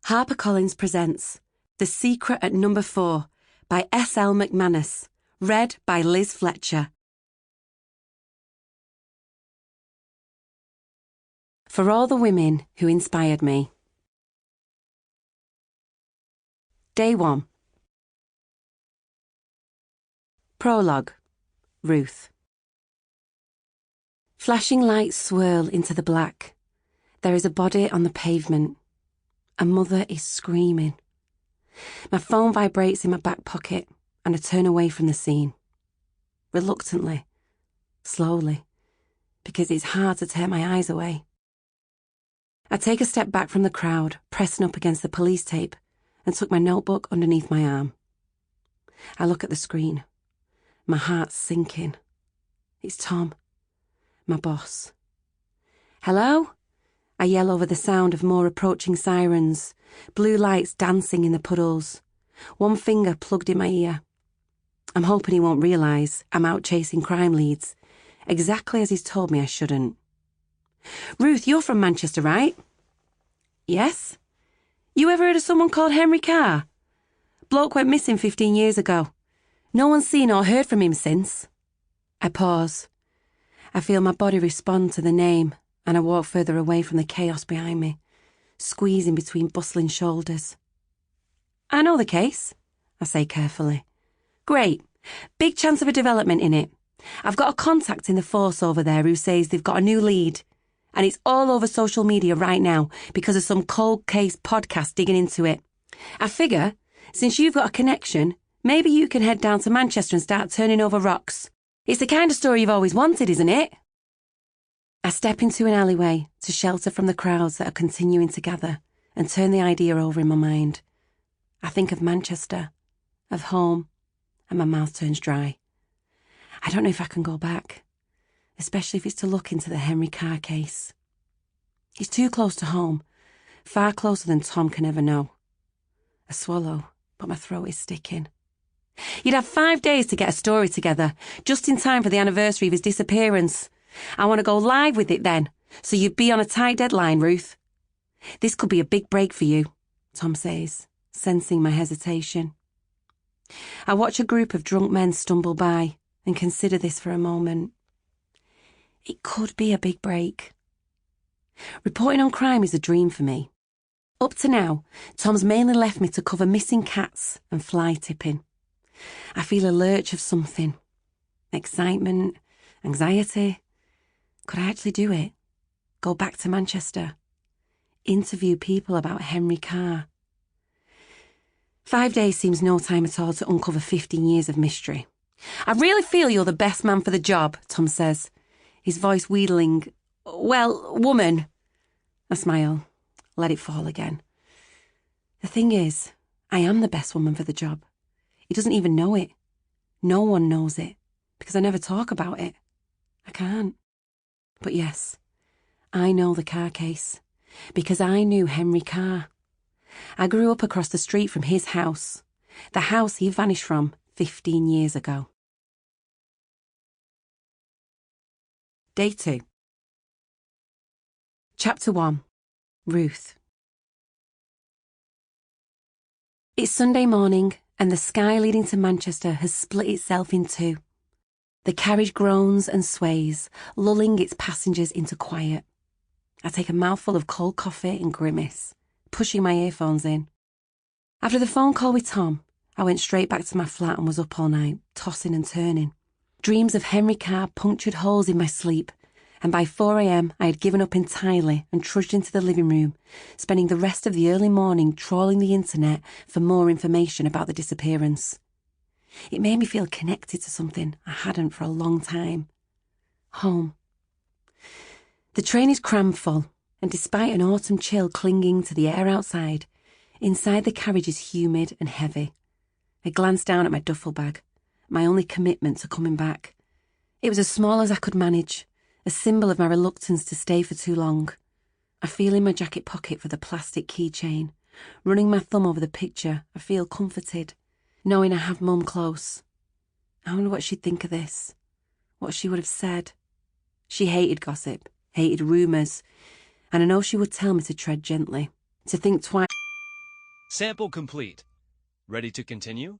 HarperCollins presents The Secret at No.4 by S.L. Mcmanus, read by Liz Fletcher. For all the women who inspired me. Day 1. Prologue. Ruth. Flashing lights swirl into the black. There is a body on the pavement. A mother is screaming. My phone vibrates in my back pocket and I turn away from the scene. Reluctantly, slowly, because it's hard to tear my eyes away. I take a step back from the crowd, pressing up against the police tape, and tuck my notebook underneath my arm. I look at the screen. My heart's sinking. It's Tom, my boss. Hello? I yell over the sound of more approaching sirens, blue lights dancing in the puddles, one finger plugged in my ear. I'm hoping he won't realise I'm out chasing crime leads, exactly as he's told me I shouldn't. Ruth, you're from Manchester, right? Yes. You ever heard of someone called Henry Carr? Bloke went missing 15 years ago. No one's seen or heard from him since. I pause. I feel my body respond to the name, and I walk further away from the chaos behind me, squeezing between bustling shoulders. I know the case, I say carefully. Great. Big chance of a development in it. I've got a contact in the force over there who says they've got a new lead, and it's all over social media right now because of some cold case podcast digging into it. I figure, since you've got a connection, maybe you can head down to Manchester and start turning over rocks. It's the kind of story you've always wanted, isn't it? I step into an alleyway to shelter from the crowds that are continuing to gather and turn the idea over in my mind. I think of Manchester, of home, and my mouth turns dry. I don't know if I can go back, especially if it's to look into the Henry Carr case. It's too close to home, far closer than Tom can ever know. I swallow, but my throat is sticking. You'd have 5 days to get a story together, just in time for the anniversary of his disappearance. I want to go live with it then, so you'd be on a tight deadline, Ruth. This could be a big break for you, Tom says, sensing my hesitation. I watch a group of drunk men stumble by and consider this for a moment. It could be a big break. Reporting on crime is a dream for me. Up to now, Tom's mainly left me to cover missing cats and fly tipping. I feel a lurch of something. Excitement, anxiety. Could I actually do it? Go back to Manchester? Interview people about Henry Carr? 5 days seems no time at all to uncover 15 years of mystery. I really feel you're the best man for the job, Tom says, his voice wheedling. Well, woman. I smile, let it fall again. The thing is, I am the best woman for the job. He doesn't even know it. No one knows it, because I never talk about it. I can't. But yes, I know the Carr case, because I knew Henry Carr. I grew up across the street from his house, the house he vanished from 15 years ago. Day 2. Chapter 1. Ruth. It's Sunday morning, and the sky leading to Manchester has split itself in two. The carriage groans and sways, lulling its passengers into quiet. I take a mouthful of cold coffee and grimace, pushing my earphones in. After the phone call with Tom, I went straight back to my flat and was up all night, tossing and turning. Dreams of Henry Carr punctured holes in my sleep, and by 4 a.m. I had given up entirely and trudged into the living room, spending the rest of the early morning trawling the internet for more information about the disappearance. It made me feel connected to something I hadn't for a long time. Home. The train is crammed full, and despite an autumn chill clinging to the air outside, inside the carriage is humid and heavy. I glanced down at my duffel bag, my only commitment to coming back. It was as small as I could manage, a symbol of my reluctance to stay for too long. I feel in my jacket pocket for the plastic keychain. Running my thumb over the picture, I feel comforted, knowing I have Mum close. I wonder what she'd think of this, what she would have said. She hated gossip, hated rumours, and I know she would tell me to tread gently, to think twice. Sample complete. Ready to continue?